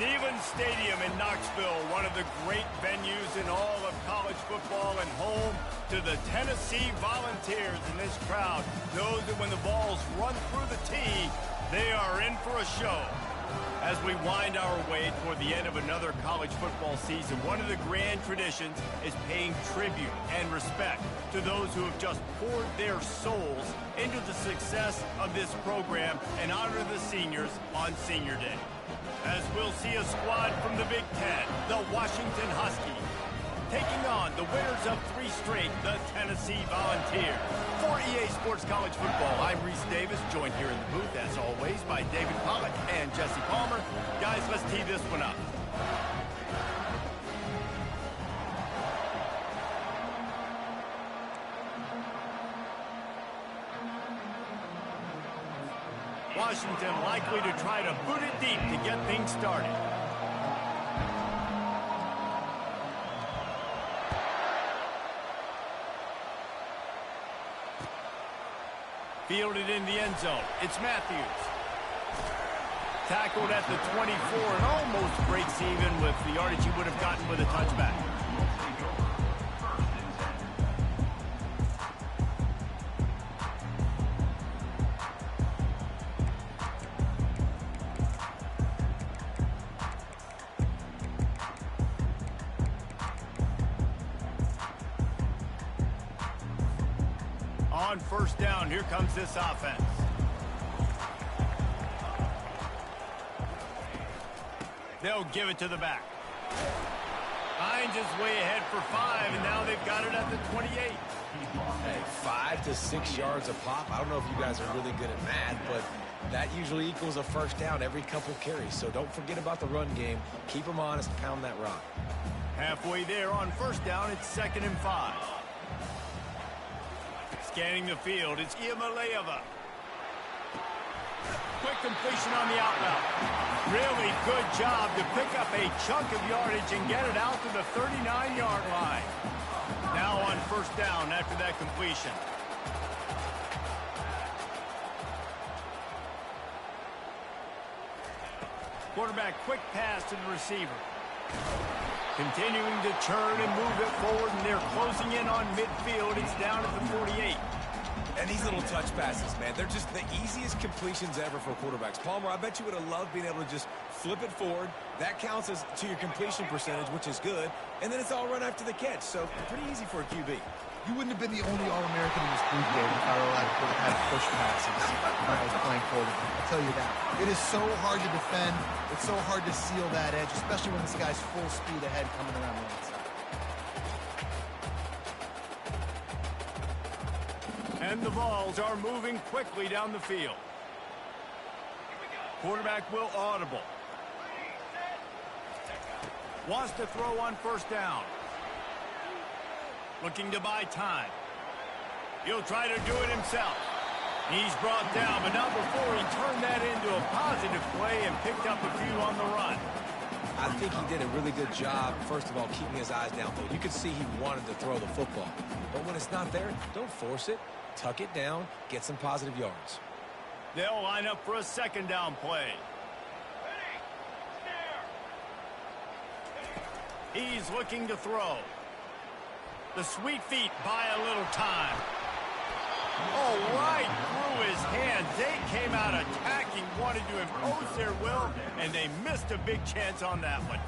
Neyland Stadium in Knoxville, one of the great venues in all of college football and home to the Tennessee Volunteers. And this crowd knows that when the balls run through the tee, they are in for a show. As we wind our way toward the end of another college football season, one of the grand traditions is paying tribute and respect to those who have just poured their souls into the success of this program and honor the seniors on Senior Day. As we'll see a squad from the Big Ten, the Washington Huskies, taking on the winners of 3 straight, the Tennessee Volunteers. For EA Sports College Football, I'm Reese Davis, joined here in the booth, as always, by David Pollack and Jesse Palmer. Guys, let's tee this one up. Washington likely to try to boot it deep to get things started. Fielded in the end zone. It's Matthews. Tackled at the 24 and almost breaks even with the yardage he would have gotten with a touchback. On first down, here comes this offense. They'll give it to the back. Hines is way ahead for 5, and now they've got it at the 28. Hey, 5 to 6 yards a pop. I don't know if you guys are really good at math, but that usually equals a first down every couple carries. So don't forget about the run game. Keep them honest, pound that rock. Halfway there on first down, it's 2nd and 5. Scanning the field, it's Iamaleava. Quick completion on the out route. Really good job to pick up a chunk of yardage and get it out to the 39-yard line. Now on first down after that completion. Quarterback quick pass to the receiver. Continuing to turn and move it forward, and they're closing in on midfield. It's down at the 48. And these little touch passes, man, they're just the easiest completions ever for quarterbacks. Palmer, I bet you would have loved being able to just flip it forward. That counts as to your completion percentage, which is good. And then it's all run after the catch, so pretty easy for a QB. You wouldn't have been the only All-American in this booth game if I were allowed to have push passes when I was playing quarterback. I'll tell you that. It is so hard to defend. It's so hard to seal that edge, especially when this guy's full speed ahead coming around the outside. And the balls are moving quickly down the field. Quarterback will audible. Wants to throw on first down. Looking to buy time. He'll try to do it himself. He's brought down, but not before he turned that into a positive play and picked up a few on the run. I think he did a really good job, first of all, keeping his eyes downfield. You could see he wanted to throw the football. But when it's not there, don't force it. Tuck it down, get some positive yards. They'll line up for a 2nd down play. He's looking to throw. The sweet feet buy a little time. Oh, right through his hands. They came out attacking, wanted to impose their will, and they missed a big chance on that one.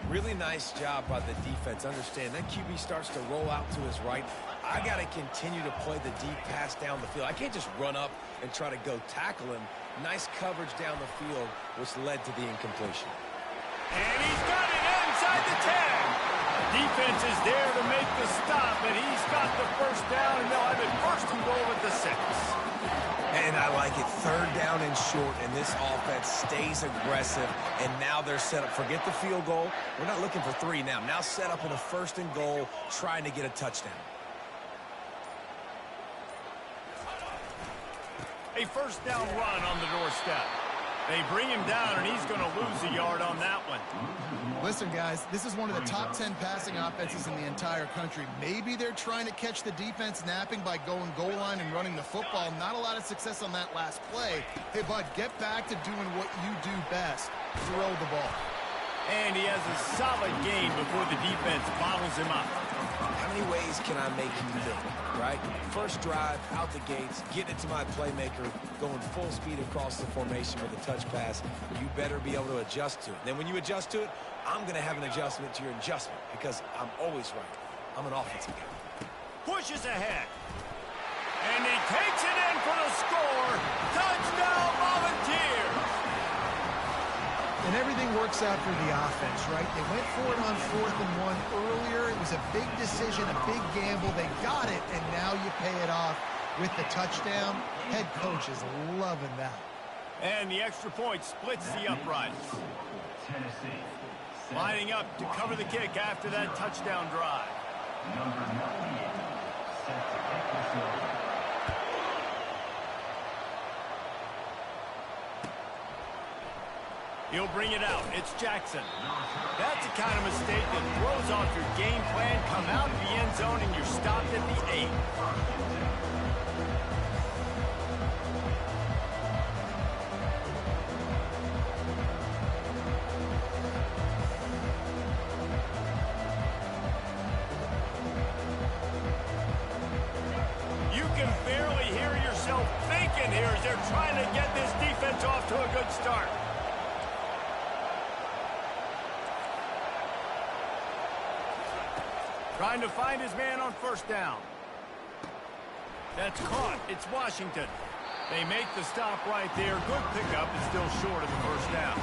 Really nice job by the defense. Understand, that QB starts to roll out to his right. I got to continue to play the deep pass down the field. I can't just run up and try to go tackle him. Nice coverage down the field, which led to the incompletion. And he's got it inside the 10. Defense is there to make the stop, and he's got the first down, and they'll have it 1st and goal at the 6. And I like it. 3rd down and short, and this offense stays aggressive, and now they're set up. Forget the field goal. We're not looking for 3 now. Now set up in a 1st and goal, trying to get a touchdown. A first down run on the doorstep. They bring him down, and he's going to lose a yard on that one. Listen, guys, this is one of the top 10 passing offenses in the entire country. Maybe they're trying to catch the defense napping by going goal line and running the football. Not a lot of success on that last play. Hey, bud, get back to doing what you do best. Throw the ball. And he has a solid gain before the defense bottles him up. How many ways can I make you think, right? First drive, out the gates, getting it to my playmaker, going full speed across the formation with a touch pass. You better be able to adjust to it. Then when you adjust to it, I'm going to have an adjustment to your adjustment because I'm always right. I'm an offensive guy. Pushes ahead. And he takes it in for the score. Touchdown, Volunteers! And everything works out for the offense, right? They went for it on 4th and 1 earlier. It was a big decision, a big gamble. They got it, and now you pay it off with the touchdown. Head coach is loving that. And the extra point splits the uprights. Lining up to cover the kick after that touchdown drive. Number 98, set to kick this one. He'll bring it out. It's Jackson. That's the kind of mistake that throws off your game plan. Come out of the end zone and you're stopped at the 8. You can barely hear yourself thinking here as they're trying to get this defense off to a good start. Trying to find his man on first down. That's caught. It's Washington. They make the stop right there. Good pickup, but still short of the first down.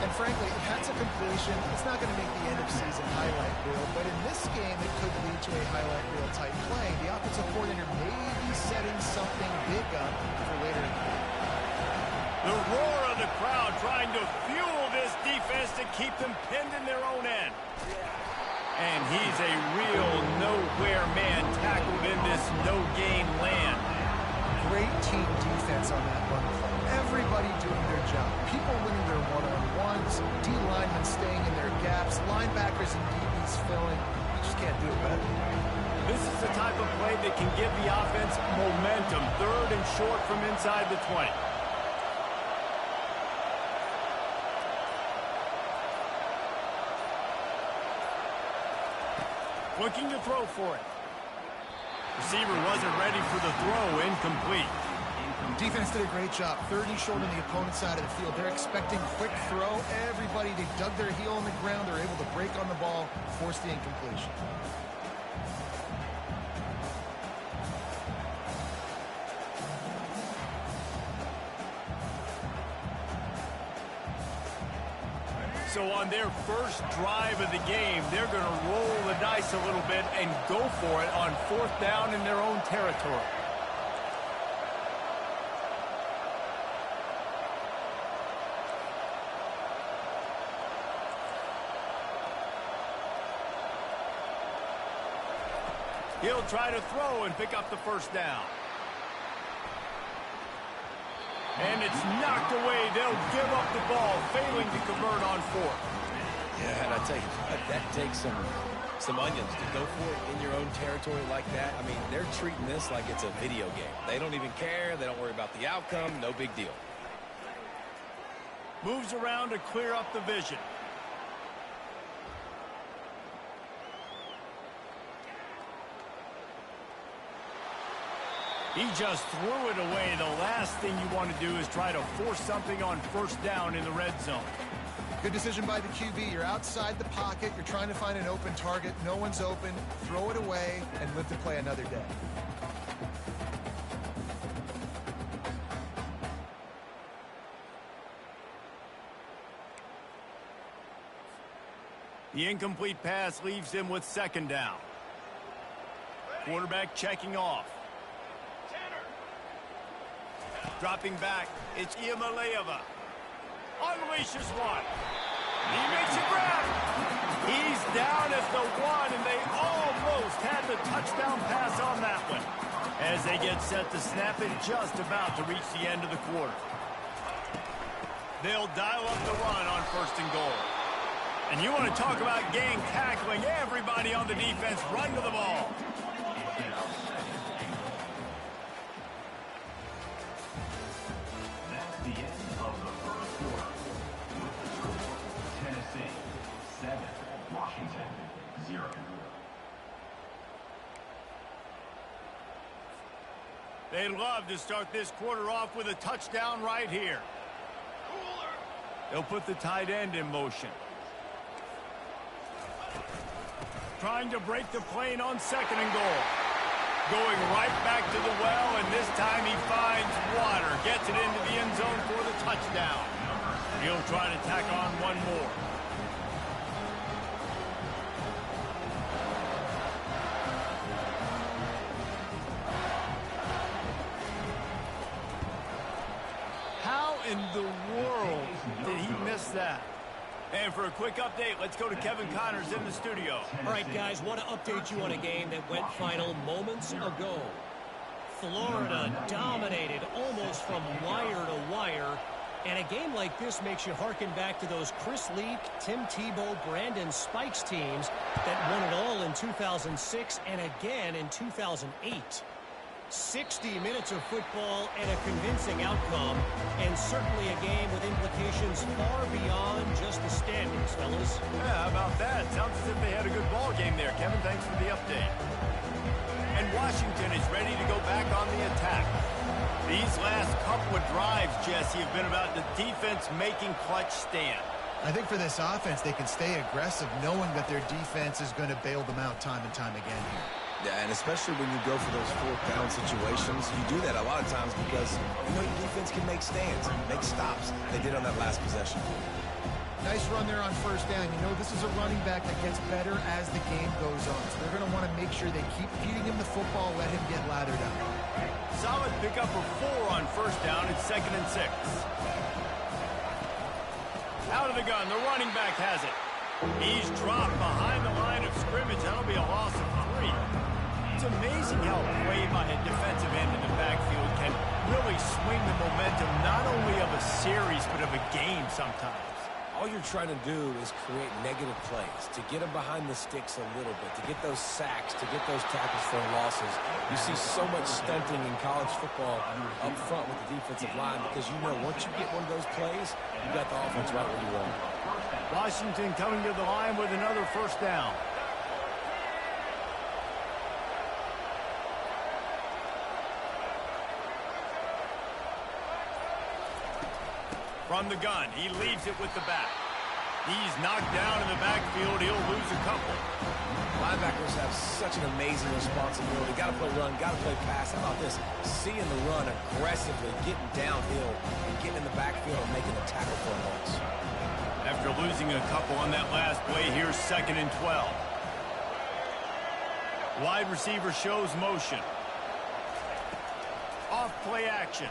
And frankly, if that's a completion, it's not going to make the end of season highlight reel. But in this game, it could lead to a highlight reel type play. The offensive coordinator may be setting something big up for later in the game. The roar of the crowd trying to fuel this defense to keep them pinned in their own end. And he's a real nowhere man tackled in this no-gain land. Great team defense on that run play. Everybody doing their job. People winning their one-on-ones, D-linemen staying in their gaps, linebackers and DBs filling. You just can't do it better. This is the type of play that can give the offense momentum. 3rd and short from inside the 20. Looking to throw for it. Receiver wasn't ready for the throw. Incomplete. Defense did a great job. 3rd and short on the opponent's side of the field. They're expecting quick throw. Everybody, they dug their heel on the ground. They're able to break on the ball, force the incompletion. So on their first drive of the game, they're going to roll the dice a little bit and go for it on 4th down in their own territory. He'll try to throw and pick up the first down. And it's knocked away. They'll give up the ball, failing to convert on 4th. Yeah, and I tell you, that takes some onions to go for it in your own territory like that. I mean, they're treating this like it's a video game. They don't even care. They don't worry about the outcome. No big deal. Moves around to clear up the vision. He just threw it away. The last thing you want to do is try to force something on first down in the red zone. Good decision by the QB. You're outside the pocket. You're trying to find an open target. No one's open. Throw it away and live to play another day. The incomplete pass leaves him with 2nd down. Quarterback checking off. Dropping back, it's Iamaleava. Unleashes one. He makes a grab. He's down at the 1, and they almost had the touchdown pass on that one. As they get set to snap it, just about to reach the end of the quarter. They'll dial up the run on 1st and goal. And you want to talk about gang tackling. Everybody on the defense run to the ball. That's the end of the first quarter. With the score, Tennessee 0. They'd love to start this quarter off with a touchdown right here. They'll put the tight end in motion. Trying to break the plane on 2nd and goal. Going right back to the well, and this time he finds water. Gets it into the end zone for the touchdown. He'll try to tack on one more. How in the world did he miss that? And for a quick update, let's go to Kevin Connors in the studio. All right, guys, want to update you on a game that went final moments ago. Florida dominated almost from wire to wire. And a game like this makes you harken back to those Chris Leak, Tim Tebow, Brandon Spikes teams that won it all in 2006 and again in 2008. 60 minutes of football and a convincing outcome, and certainly a game with implications far beyond just the standings, fellas. Yeah, how about that? Sounds as if they had a good ball game there, Kevin. Thanks for the update. And Washington is ready to go back on the attack. These last couple of drives, Jesse, have been about the defense making clutch stand. I think for this offense, they can stay aggressive knowing that their defense is going to bail them out time and time again here. Yeah, and especially when you go for those 4th down situations, you do that a lot of times because you know your defense can make stands, make stops. They did on that last possession. Nice run there on 1st down. You know, this is a running back that gets better as the game goes on. So they're going to want to make sure they keep feeding him the football, let him get lathered up. Solid pickup of 4 on 1st down. It's 2nd and 6. Out of the gun, the running back has it. He's dropped behind the line of scrimmage. That'll be a loss of 3. It's amazing how a play by a defensive end in the backfield can really swing the momentum not only of a series but of a game sometimes. All you're trying to do is create negative plays, to get them behind the sticks a little bit, to get those sacks, to get those tackles for losses. You see so much stunting in college football up front with the defensive line because you know once you get one of those plays, you got the offense right where you want it. Washington coming to the line with another 1st down. From the gun, he leaves it with the back. He's knocked down in the backfield. He'll lose a couple. Linebackers have such an amazing responsibility. Got to play run, got to play pass. How about this? Seeing the run aggressively, getting downhill, and getting in the backfield and making a tackle for a loss. After losing a couple on that last play, here's 2nd and 12. Wide receiver shows motion. Off play action.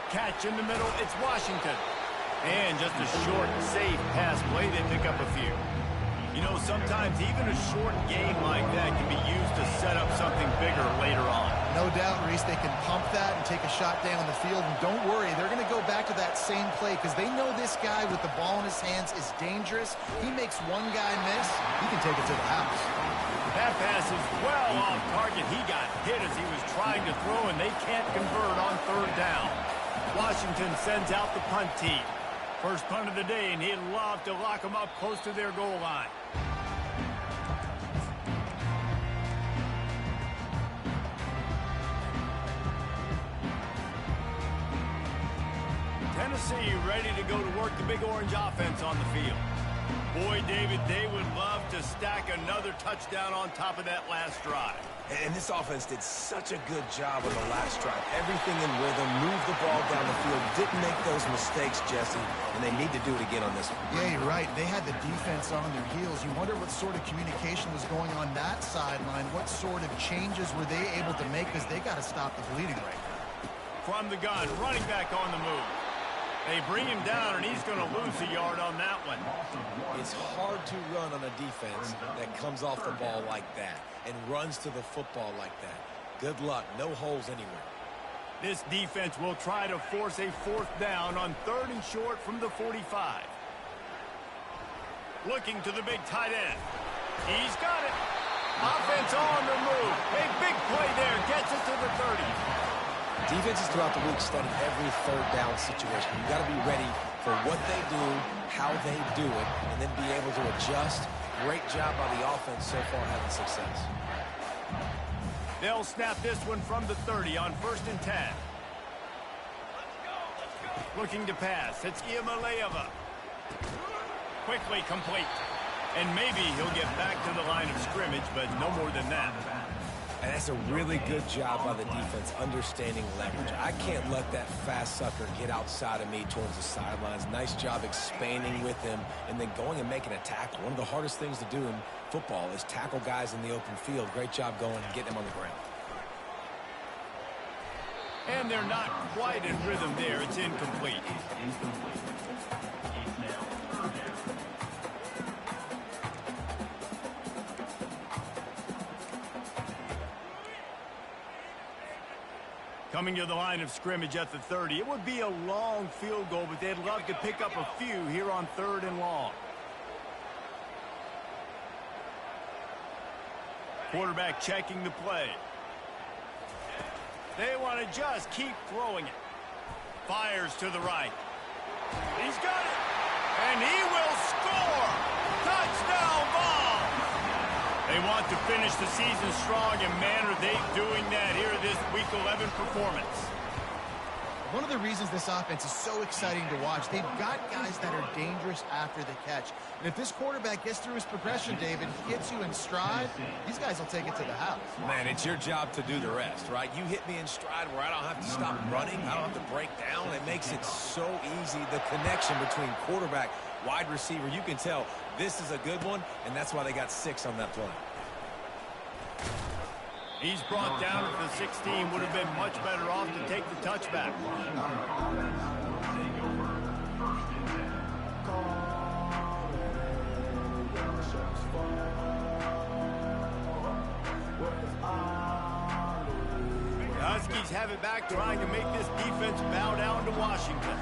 Catch in the middle, it's Washington. And just a short, safe pass play, they pick up a few. You know, sometimes even a short game like that can be used to set up something bigger later on. No doubt, Reese, they can pump that and take a shot down the field. And don't worry, they're going to go back to that same play because they know this guy with the ball in his hands is dangerous. He makes one guy miss, he can take it to the house. That pass is well off target. He got hit as he was trying to throw, and they can't convert on 3rd down. Washington sends out the punt team. First punt of the day, and he'd love to lock them up close to their goal line. Tennessee ready to go to work the Big Orange offense on the field. Boy, David, they would love to stack another touchdown on top of that last drive. And this offense did such a good job on the last drive. Everything in rhythm, moved the ball down the field, didn't make those mistakes, Jesse, and they need to do it again on this one. Yeah, you're right. They had the defense on their heels. You wonder what sort of communication was going on that sideline. What sort of changes were they able to make because they got to stop the bleeding right now. From the gun, running back on the move. They bring him down, and he's going to lose a yard on that one. It's hard to run on a defense that comes off the ball like that and runs to the football like that. Good luck. No holes anywhere. This defense will try to force a 4th down on 3rd and short from the 45. Looking to the big tight end. He's got it. Offense on the move. A big play there. Gets it to the 30. Defenses throughout the week study every 3rd down situation. You've got to be ready for what they do, how they do it, and then be able to adjust great job by the offense so far having success. They'll snap this one from the 30 on 1st and 10. Looking to pass. It's Iamaleava. Quickly complete. And maybe he'll get back to the line of scrimmage, but no more than that. And that's a really good job by the defense understanding leverage. I can't let that fast sucker get outside of me towards the sidelines. Nice job expanding with him and then going and making a tackle. One of the hardest things to do in football is tackle guys in the open field. Great job going and getting them on the ground. And they're not quite in rhythm there. It's incomplete. Coming to the line of scrimmage at the 30. It would be a long field goal, but they'd love to pick up a few here on 3rd and long. Quarterback checking the play. They want to just keep throwing it. Fires to the right. He's got it. And he will score. Touchdown ball. They want to finish the season strong, and man, are they doing that here this Week 11 performance. One of the reasons this offense is so exciting to watch, they've got guys that are dangerous after the catch. And if this quarterback gets through his progression, David, gets you in stride, these guys will take it to the house. Man, it's your job to do the rest, right? You hit me in stride where I don't have to stop running. I don't have to break down. It makes it so easy. The connection between quarterback, wide receiver, you can tell this is a good one, and that's why they got 6 on that play. He's brought down at the 16. Would have been much better off to take the touchback. The Huskies have it back, trying to make this defense bow down to Washington.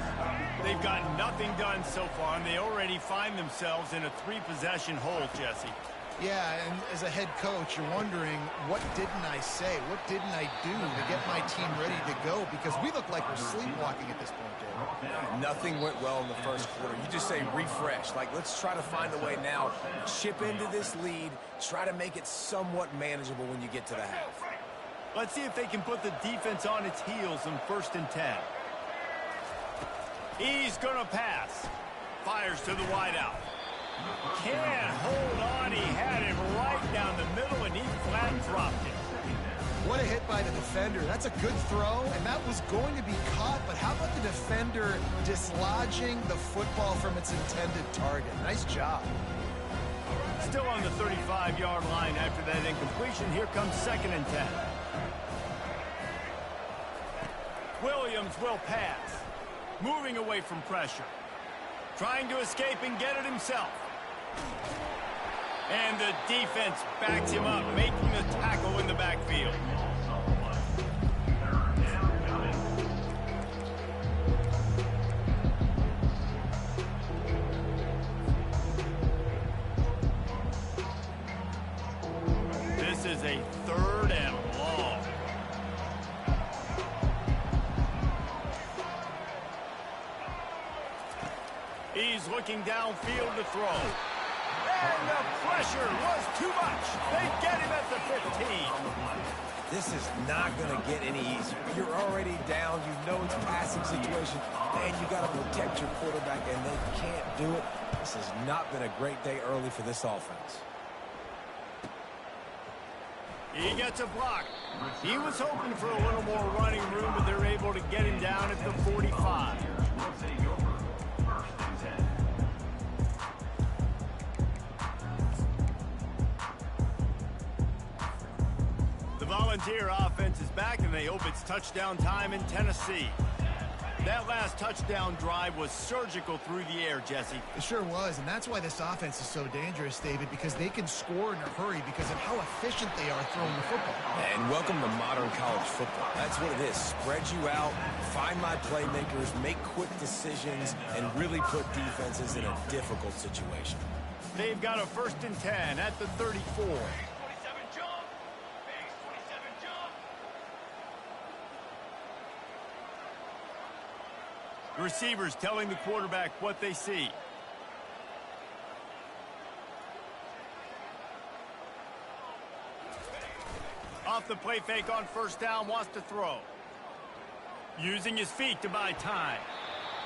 They've got nothing done so far, and they already find themselves in a 3-possession hole, Jesse. Yeah, and as a head coach, you're wondering, what didn't I say? What didn't I do to get my team ready to go? Because we look like we're sleepwalking at this point, Dave. Nothing went well in the first quarter. You just say refresh. Like, let's try to find a way now. Chip into this lead. Try to make it somewhat manageable when you get to the half. Let's see if they can put the defense on its heels in 1st and 10. He's going to pass. Fires to the wideout. Can't hold on. He had him right down the middle, and he flat dropped it. What a hit by the defender. That's a good throw, and that was going to be caught, but how about the defender dislodging the football from its intended target? Nice job. Still on the 35-yard line after that incompletion. Here comes 2nd and 10. Williams will pass. Moving away from pressure. Trying to escape and get it himself. And the defense backs him up, making the tackle in the backfield. This is a 3rd and long. He's looking downfield to throw. And the pressure was too much. They get him at the 15. This is not going to get any easier. You're already down. You know it's a passing situation. And you got to protect your quarterback, and they can't do it. This has not been a great day early for this offense. He gets a block. He was hoping for a little more running room, but they're able to get him down at the 45. The Volunteer offense is back, and they hope it's touchdown time in Tennessee. That last touchdown drive was surgical through the air, Jesse. It sure was, and that's why this offense is so dangerous, David, because they can score in a hurry because of how efficient they are throwing the football. And welcome to modern college football. That's what it is. Spread you out, find my playmakers, make quick decisions, and really put defenses in a difficult situation. They've got a 1st and 10 at the 34. Receivers telling the quarterback what they see. Off the play fake on first down, wants to throw. Using his feet to buy time.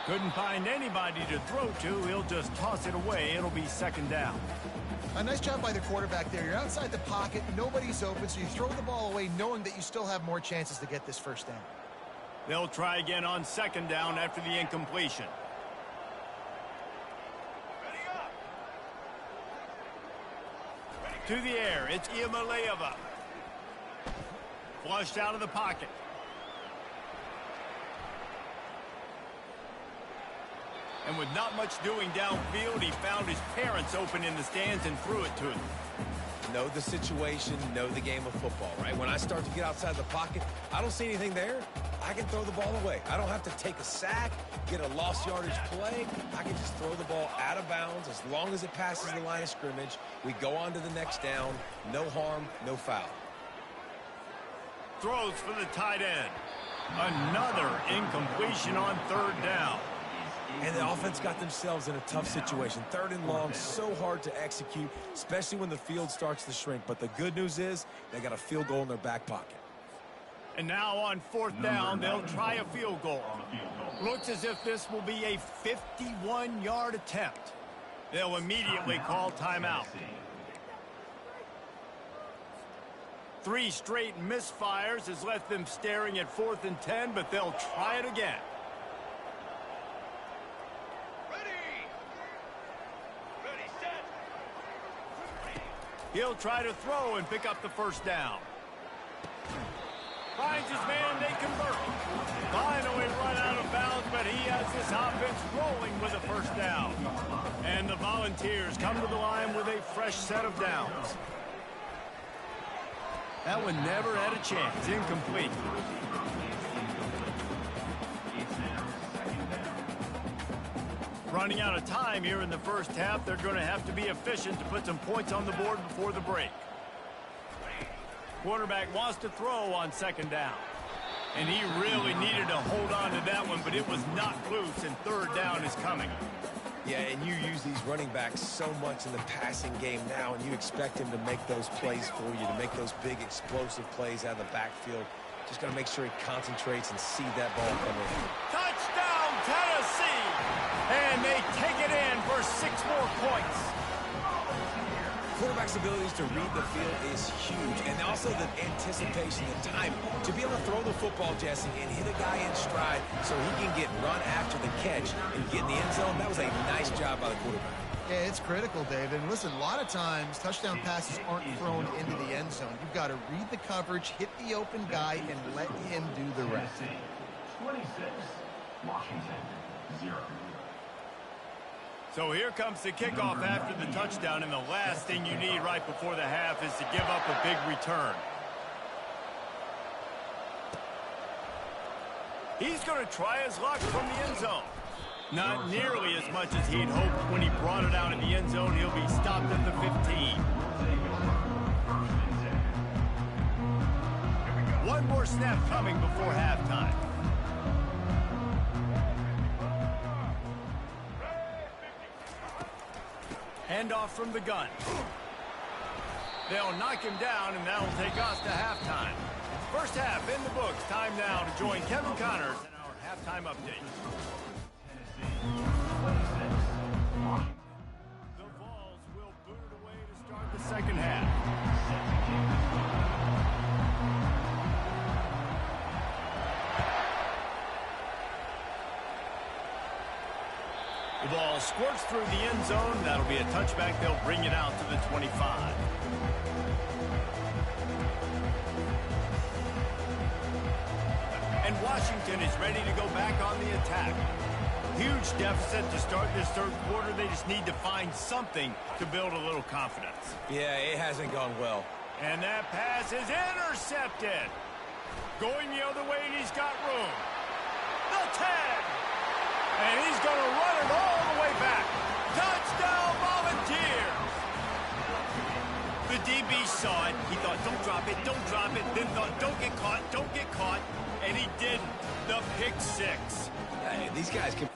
Couldn't find anybody to throw to. He'll just toss it away. It'll be second down. A nice job by the quarterback there. You're outside the pocket. Nobody's open, so you throw the ball away knowing that you still have more chances to get this first down. They'll try again on second down after the incompletion. To the air, it's Iamaleava. Flushed out of the pocket. And with not much doing downfield, he found his parents open in the stands and threw it to him. Know the situation, know the game of football, right? When I start to get outside the pocket, I don't see anything there. I can throw the ball away. I don't have to take a sack, get a lost yardage play. I can just throw the ball out of bounds as long as it passes the line of scrimmage. We go on to the next down. No harm, no foul. Throws for the tight end. Another incompletion on third down. And the offense got themselves in a tough situation. Third and long, so hard to execute, especially when the field starts to shrink. But the good news is they got a field goal in their back pocket. And now on fourth down, they'll try a field goal. Looks as if this will be a 51-yard attempt. They'll immediately call timeout. 3 straight misfires has left them staring at 4th and 10, but they'll try it again. He'll try to throw and pick up the first down. Finds his man, they convert. Finally run out of bounds, but he has this offense rolling with a first down. And the Volunteers come to the line with a fresh set of downs. That one never had a chance. Incomplete. Running out of time here in the first half. They're going to have to be efficient to put some points on the board before the break. Quarterback wants to throw on second down. And he really needed to hold on to that one, but it was not loose, and third down is coming. Yeah, and you use these running backs so much in the passing game now, and you expect him to make those plays for you, to make those big explosive plays out of the backfield. Just got to make sure he concentrates and see that ball come in. Touchdown, Tennessee! And they take it in for 6 more points. Quarterback's abilities to read the field is huge, and also the anticipation, the timing. To be able to throw the football, Jesse, and hit a guy in stride so he can get run after the catch and get in the end zone, that was a nice job by the quarterback. Yeah, it's critical, David. And listen, a lot of times touchdown passes aren't thrown into the end zone. You've got to read the coverage, hit the open guy, and let him do the rest. 26, Washington, 0. So here comes the kickoff after the touchdown, and the last thing you need right before the half is to give up a big return. He's going to try his luck from the end zone. Not nearly as much as he'd hoped when he brought it out in the end zone. He'll be stopped at the 15. One more snap coming before halftime. Handoff from the gun. They'll knock him down, and that'll take us to halftime. First half in the books. Time now to join Kevin Connors in our halftime update. The Vols will boot it away to start the second half. The ball squirts through the end zone. That'll be a touchback. They'll bring it out to the 25. And Washington is ready to go back on the attack. Huge deficit to start this third quarter. They just need to find something to build a little confidence. Yeah, it hasn't gone well. And that pass is intercepted. Going the other way, and he's got room. The 10. And he's going to run it all the way back. Touchdown, Volunteers! The DB saw it. He thought, don't drop it, don't drop it. Then thought, don't get caught, don't get caught. And he didn't. The pick six. Hey, these guys can...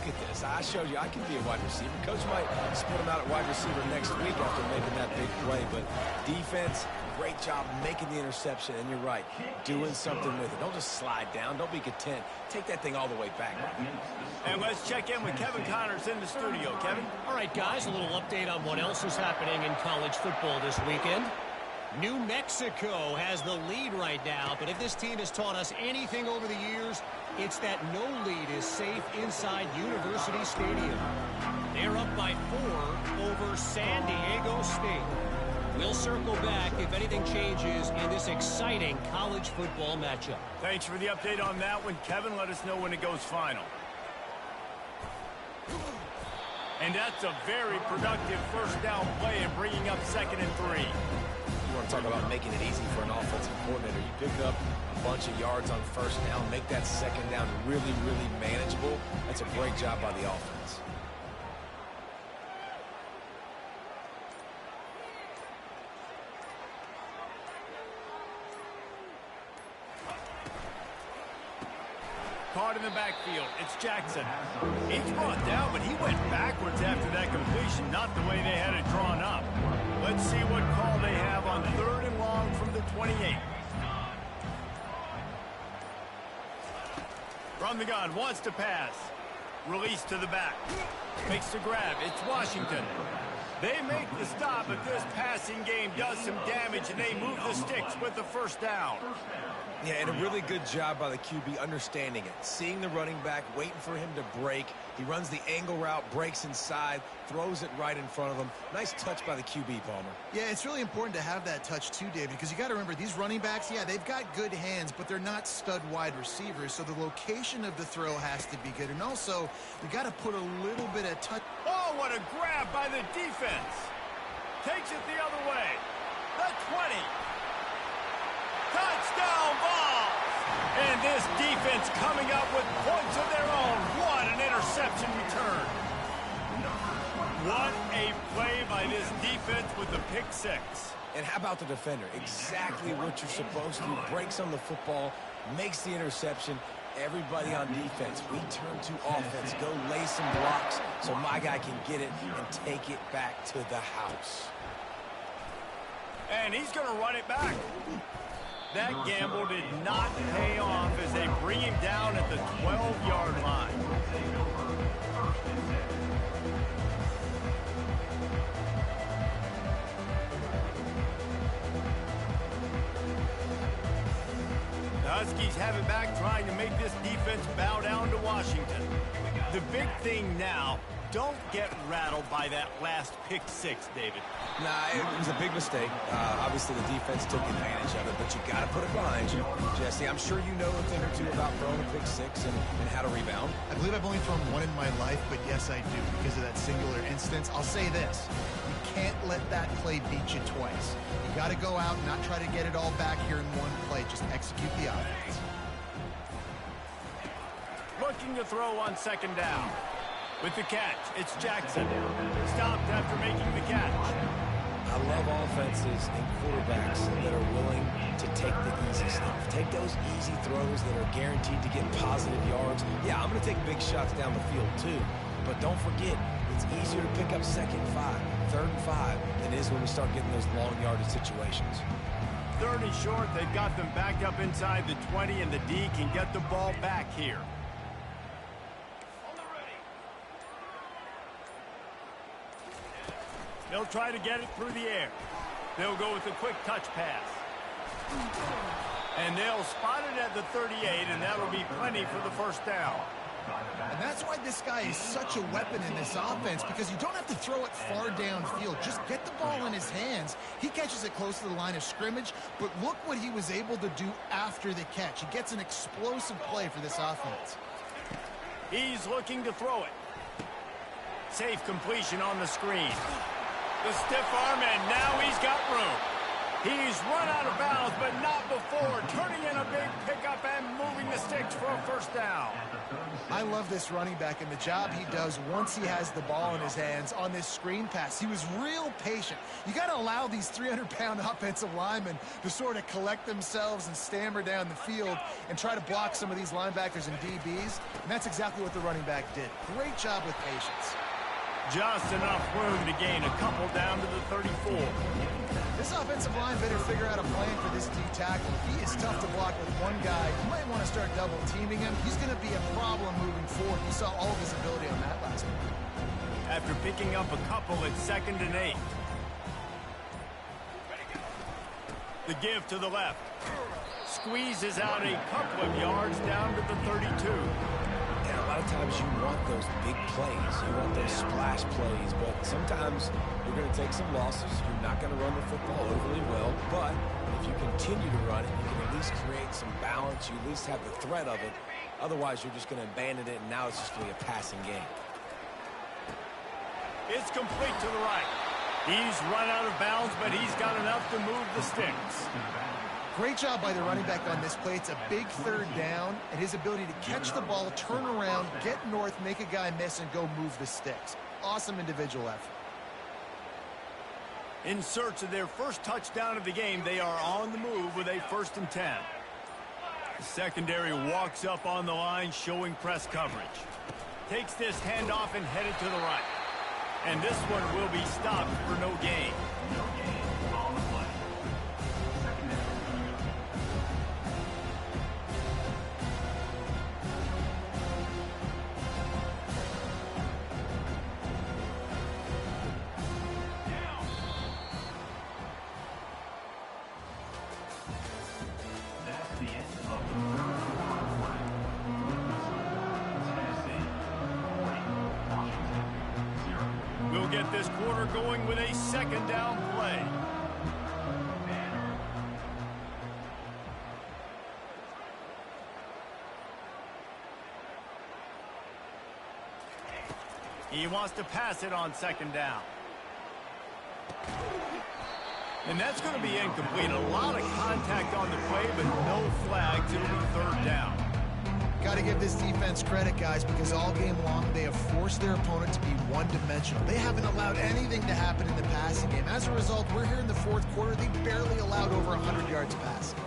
look at this. I showed you I can be a wide receiver. Coach might split him out at wide receiver next week after making that big play. But defense, great job making the interception. And you're right, doing something with it. Don't just slide down. Don't be content. Take that thing all the way back. And let's check in with Kevin Connors in the studio. Kevin? All right, guys, a little update on what else is happening in college football this weekend. New Mexico has the lead right now, but if this team has taught us anything over the years, it's that no lead is safe inside University Stadium. They're up by 4 over San Diego State. We'll circle back if anything changes in this exciting college football matchup. Thanks for the update on that one, Kevin. Let us know when it goes final. And that's a very productive first down play and bringing up 2nd and 3. You want to talk about making it easy for an offensive coordinator. You pick up a bunch of yards on first down, make that 2nd down really, really manageable. That's a great job by the offense. Caught in the backfield. It's Jackson. He's brought down, but he went backwards after that completion, not the way they had it drawn up. Let's see what call they have on 3rd and long from the 28. From the gun, wants to pass. Release to the back. Makes the grab. It's Washington. They make the stop, but this passing game does some damage, and they move the sticks with the first down. Yeah, and a really good job by the QB understanding it. Seeing the running back, waiting for him to break. He runs the angle route, breaks inside, throws it right in front of him. Nice touch by the QB, Palmer. Yeah, it's really important to have that touch too, David, because you got to remember these running backs, yeah, they've got good hands, but they're not stud wide receivers, so the location of the throw has to be good. And also, you got to put a little bit of touch. Oh, what a grab by the defense. Takes it the other way. The 20. Touchdown Vols! And this defense coming up with points of their own. What an interception return. What a play by this defense with the pick 6. And how about the defender? Exactly what you're supposed to. Breaks on the football, makes the interception. Everybody on defense, we turn to offense. Go lay some blocks so my guy can get it and take it back to the house. And he's going to run it back. That gamble did not pay off as they bring him down at the 12-yard line. The Huskies have it back, trying to make this defense bow down to Washington. The big thing now, don't get rattled by that last pick 6, David. Nah, it was a big mistake. Obviously, the defense took advantage of it, but you got to put it behind you. Jesse, I'm sure you know a thing or two about throwing a pick 6 and how to rebound. I believe I've only thrown one in my life, but yes, I do, because of that singular instance. I'll say this. You can't let that play beat you twice. You got to go out and not try to get it all back here in one play. Just execute the offense. Looking to throw on 2nd down. With the catch, it's Jackson. Stopped after making the catch. I love offenses and quarterbacks that are willing to take the easy stuff. Take those easy throws that are guaranteed to get positive yards. Yeah, I'm going to take big shots down the field too. But don't forget, it's easier to pick up 2nd and 5, 3rd and 5 than it is when we start getting those long yardage situations. 3rd and short, they've got them backed up inside the 20, and the D can get the ball back here. They'll try to get it through the air. They'll go with a quick touch pass. And they'll spot it at the 38, and that'll be plenty for the first down. And that's why this guy is such a weapon in this offense, because you don't have to throw it far downfield. Just get the ball in his hands. He catches it close to the line of scrimmage, but look what he was able to do after the catch. He gets an explosive play for this offense. He's looking to throw it. Safe completion on the screen. The stiff arm, and now he's got room. He's run out of bounds, but not before turning in a big pickup and moving the sticks for a first down. I love this running back and the job he does once he has the ball in his hands on this screen pass. He was real patient. You got to allow these 300-pound offensive linemen to sort of collect themselves and stammer down the field and try to block some of these linebackers and DBs, and that's exactly what the running back did. Great job with patience. Just enough room to gain a couple down to the 34. This offensive line better figure out a plan for this D tackle. He is tough to block with one guy. You might want to start double teaming him. He's going to be a problem moving forward. You saw all of his ability on that last one. After picking up a couple at 2nd and 8. The give to the left. Squeezes out a couple of yards down to the 32. And a lot of times you want those big plays. You want those splash plays. But sometimes you're going to take some losses. You're not going to run the football overly well. But if you continue to run it, you can at least create some balance. You at least have the threat of it. Otherwise, you're just going to abandon it, and now it's just going to be a passing game. It's complete to the right. He's run out of bounds, but he's got enough to move the sticks. Great job by the running back on this play. It's a big 3rd down, and his ability to catch the ball, turn around, get north, make a guy miss, and go move the sticks. Awesome individual effort. In search of their first touchdown of the game, they are on the move with a 1st and 10. The secondary walks up on the line, showing press coverage. Takes this handoff and headed to the right. And this one will be stopped for no gain. On the play. That's the end of the third quarter. Tennessee 40, Washington 0. We'll get this quarter going with a 2nd down play. He wants to pass it on 2nd down. And that's going to be incomplete. A lot of contact on the play, but no flags. It'll be 3rd down. Got to give this defense credit, guys, because all game long they have forced their opponent to be one-dimensional. They haven't allowed anything to happen in the passing game. As a result, we're here in the 4th quarter. They barely allowed over 100 yards passing.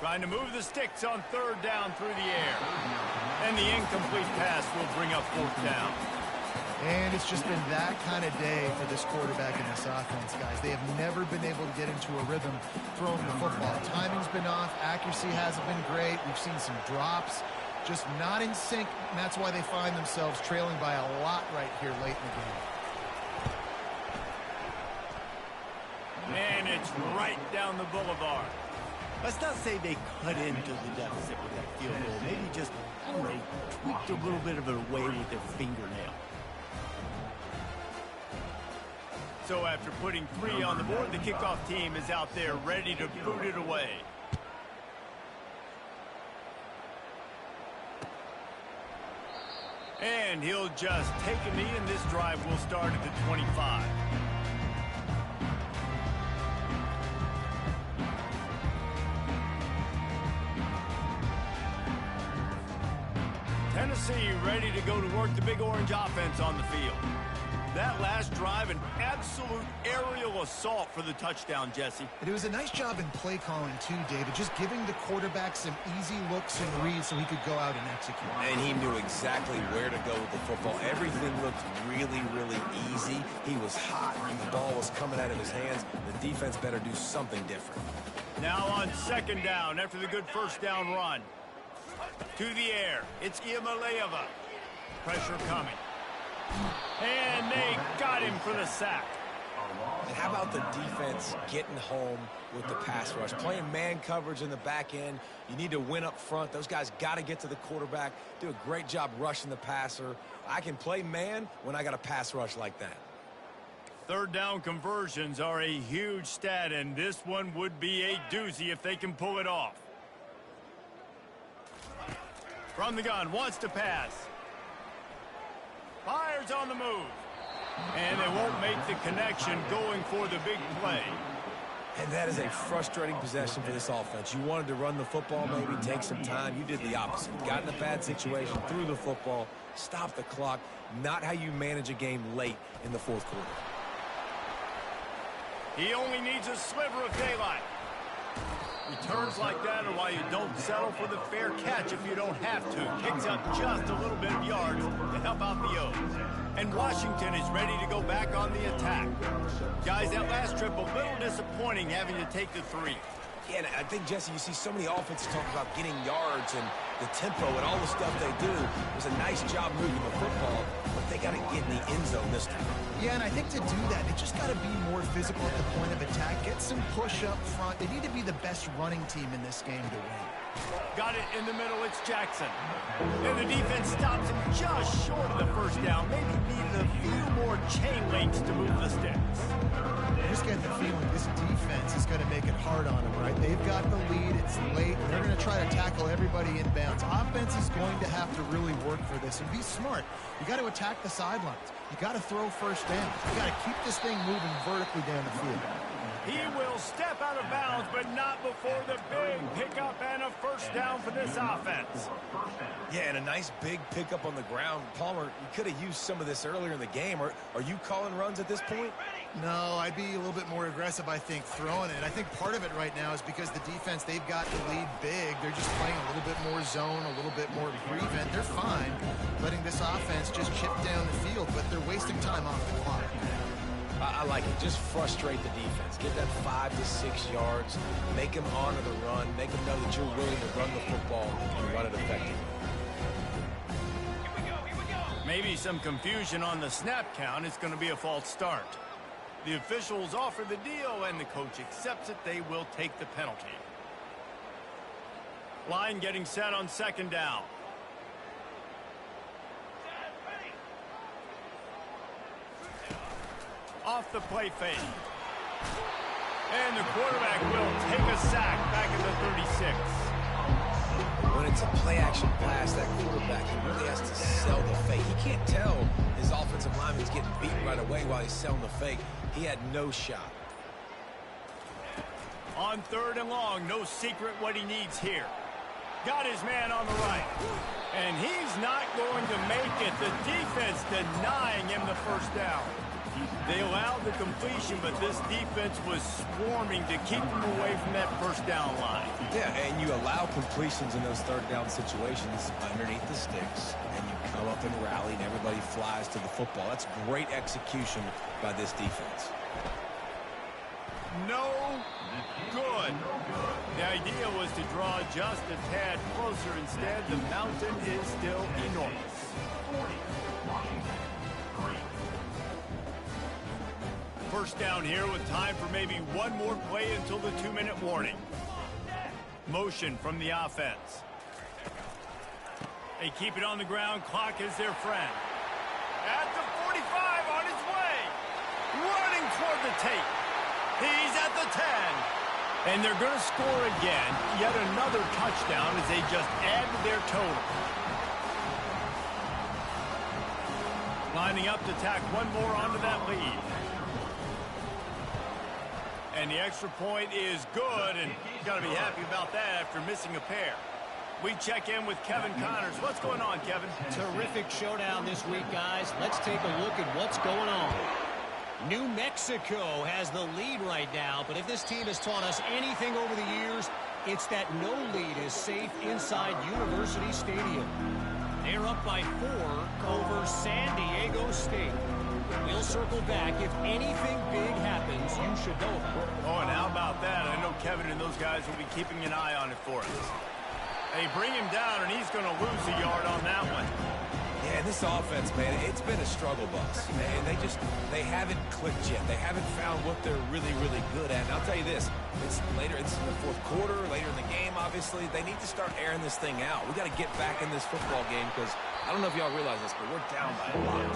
Trying to move the sticks on 3rd down through the air. And the incomplete pass will bring up 4th down. And it's just been that kind of day for this quarterback and this offense, guys. They have never been able to get into a rhythm throwing the football. Timing's been off. Accuracy hasn't been great. We've seen some drops. Just not in sync, and that's why they find themselves trailing by a lot right here late in the game. And it's right down the boulevard. Let's not say they cut into the deficit with that field goal. Maybe just, I don't know, tweaked a little bit of it away with their fingernail. So after putting 3 on the board, the kickoff team is out there ready to boot it away. And he'll just take a knee, and this drive will start at the 25. Tennessee ready to go to work the Big Orange offense on the field. That last drive, an absolute aerial assault for the touchdown, Jesse. And it was a nice job in play calling, too, David, just giving the quarterback some easy looks and reads so he could go out and execute. And he knew exactly where to go with the football. Everything looked really, really easy. He was hot, and the ball was coming out of his hands. The defense better do something different. Now on 2nd down after the good first down run. To the air, it's Iamaleava. Pressure coming. And they got him for the sack. And how about the defense getting home with the pass rush? Playing man coverage in the back end. You need to win up front. Those guys got to get to the quarterback. Do a great job rushing the passer. I can play man when I got a pass rush like that. 3rd down conversions are a huge stat, and this one would be a doozy if they can pull it off. From the gun, wants to pass. Fires on the move. And they won't make the connection going for the big play. And that is a frustrating possession for this offense. You wanted to run the football, maybe take some time. You did the opposite. Got in a bad situation, threw the football, stopped the clock. Not how you manage a game late in the fourth quarter. He only needs a sliver of daylight. Returns like that are why you don't settle for the fair catch if you don't have to. Picks up just a little bit of yards to help out the O's. And Washington is ready to go back on the attack. Guys, that last trip, a little disappointing having to take the 3. Yeah, and I think, Jesse, you see so many offenses talk about getting yards and the tempo and all the stuff they do. It was a nice job moving the football, but they got to get in the end zone this time. Yeah, and I think to do that, they just got to be more physical at the point of attack. Get some push up front. They need to be the best running team in this game to win. Got it in the middle, it's Jackson. And the defense stops him just short of the first down. Maybe needed a few more chain links to move the sticks. I just get the feeling this defense is going to make it hard on them, right? They've got the lead, it's late, and they're going to try to tackle everybody inbounds. Offense is going to have to really work for this and be smart. You got to attack the sidelines. You got to throw first down. You got to keep this thing moving vertically down the field. He will step out of bounds, but not before the big pickup and a first down for this offense. Yeah, and a nice big pickup on the ground. Palmer, you could have used some of this earlier in the game. Are you calling runs at this point? No, I'd be a little bit more aggressive, I think, throwing it. I think part of it right now is because the defense, they've got the lead big. They're just playing a little bit more zone, a little bit more prevent. They're fine letting this offense just chip down the field, but they're wasting time off the clock. I like it. Just frustrate the defense. Get that 5 to 6 yards. Make them honor the run. Make them know that you're willing to run the football and run it effectively. Maybe some confusion on the snap count. It's going to be a false start. The officials offer the deal, and the coach accepts it. They will take the penalty. Line getting set on second down. Off the play fake. And the quarterback will take a sack back at the 36. When it's a play-action pass, that quarterback, he really has to sell the fake. He can't tell his offensive lineman's getting beaten right away while he's selling the fake. He had no shot. On third and long, no secret what he needs here. Got his man on the right. And he's not going to make it. The defense denying him the first down. They allowed the completion, but this defense was swarming to keep them away from that first down line. Yeah, and you allow completions in those third down situations underneath the sticks, and you come up and rally, and everybody flies to the football. That's great execution by this defense. No good. The idea was to draw just a tad closer. Instead, the mountain is still enormous. First down here with time for maybe one more play until the 2-minute warning. Motion from the offense. They keep it on the ground. Clock is their friend. At the 45 on his way. Running toward the tape. He's at the 10. And they're going to score again. Yet another touchdown as they just add to their total. Lining up to tack one more onto that lead. And the extra point is good, and you got to be happy about that after missing a pair. We check in with Kevin Connors. What's going on, Kevin? Terrific showdown this week, guys. Let's take a look at what's going on. New Mexico has the lead right now, but if this team has taught us anything over the years, it's that no lead is safe inside University Stadium. They're up by 4 over San Diego State. We'll circle back. If anything big happens, you should know about it. Oh, and how about that? I know Kevin and those guys will be keeping an eye on it for us. They bring him down, and he's going to lose a yard on that one. Yeah, and this offense, man, it's been a struggle bus. And they haven't clicked yet. They haven't found what they're really, really good at. And I'll tell you this, it's in the fourth quarter, later in the game, obviously. They need to start airing this thing out. We got to get back in this football game because I don't know if y'all realize this, but we're down by a lot.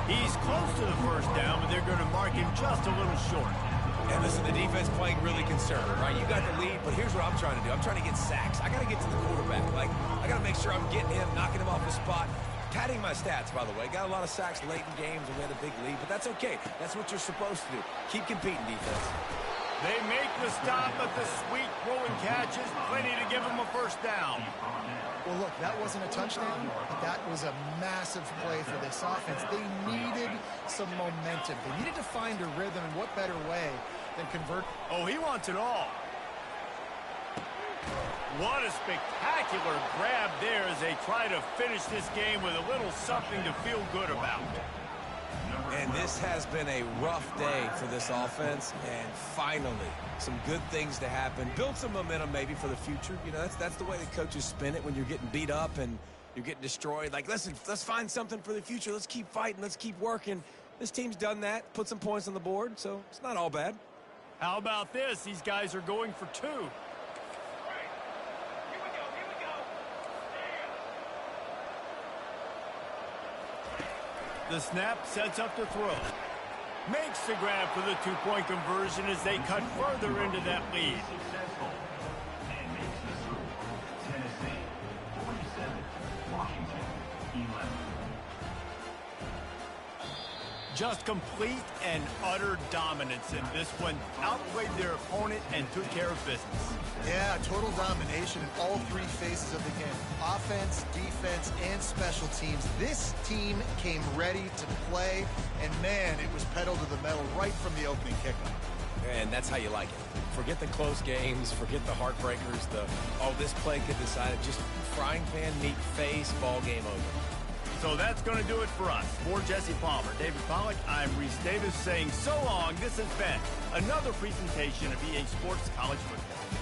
He's close to the first down, but they're going to mark him just a little short. And listen, the defense playing really conservative, right? You got the lead, but here's what I'm trying to do. I'm trying to get sacks. I got to get to the quarterback. Like, I got to make sure I'm getting him, knocking him off the spot. padding my stats, by the way. Got a lot of sacks late in games and we had a big lead, but that's okay. That's what you're supposed to do. Keep competing, defense. They make the stop, but the sweet throwing catch is plenty to give them a first down. Well, look, that wasn't a touchdown, but that was a massive play for this offense. They needed some momentum. They needed to find a rhythm, and what better way than convert. Oh, he wants it all. What a spectacular grab there as they try to finish this game with a little something to feel good about. And this has been a rough day for this offense, and finally, some good things to happen. Build some momentum maybe for the future. You know, that's the way the coaches spin it when you're getting beat up and you're getting destroyed. Like, listen, let's find something for the future. Let's keep fighting. Let's keep working. This team's done that, put some points on the board, so it's not all bad. How about this? These guys are going for two. The snap sets up the throw. Makes the grab for the two-point conversion as they cut further into that lead. Successful. And makes the throw. Tennessee 47, Washington 11. Just complete and utter dominance in this one. Outplayed their opponent and took care of business. Yeah, total domination in all three phases of the game. Offense, defense, and special teams. This team came ready to play, and man, it was pedal to the metal right from the opening kickoff. And that's how you like it. Forget the close games, forget the heartbreakers, this play could decide it. Just frying pan, meat face, ball game over. So that's going to do it for us. For Jesse Palmer, David Pollack, I'm Reese Davis saying so long. This has been another presentation of EA Sports College Football.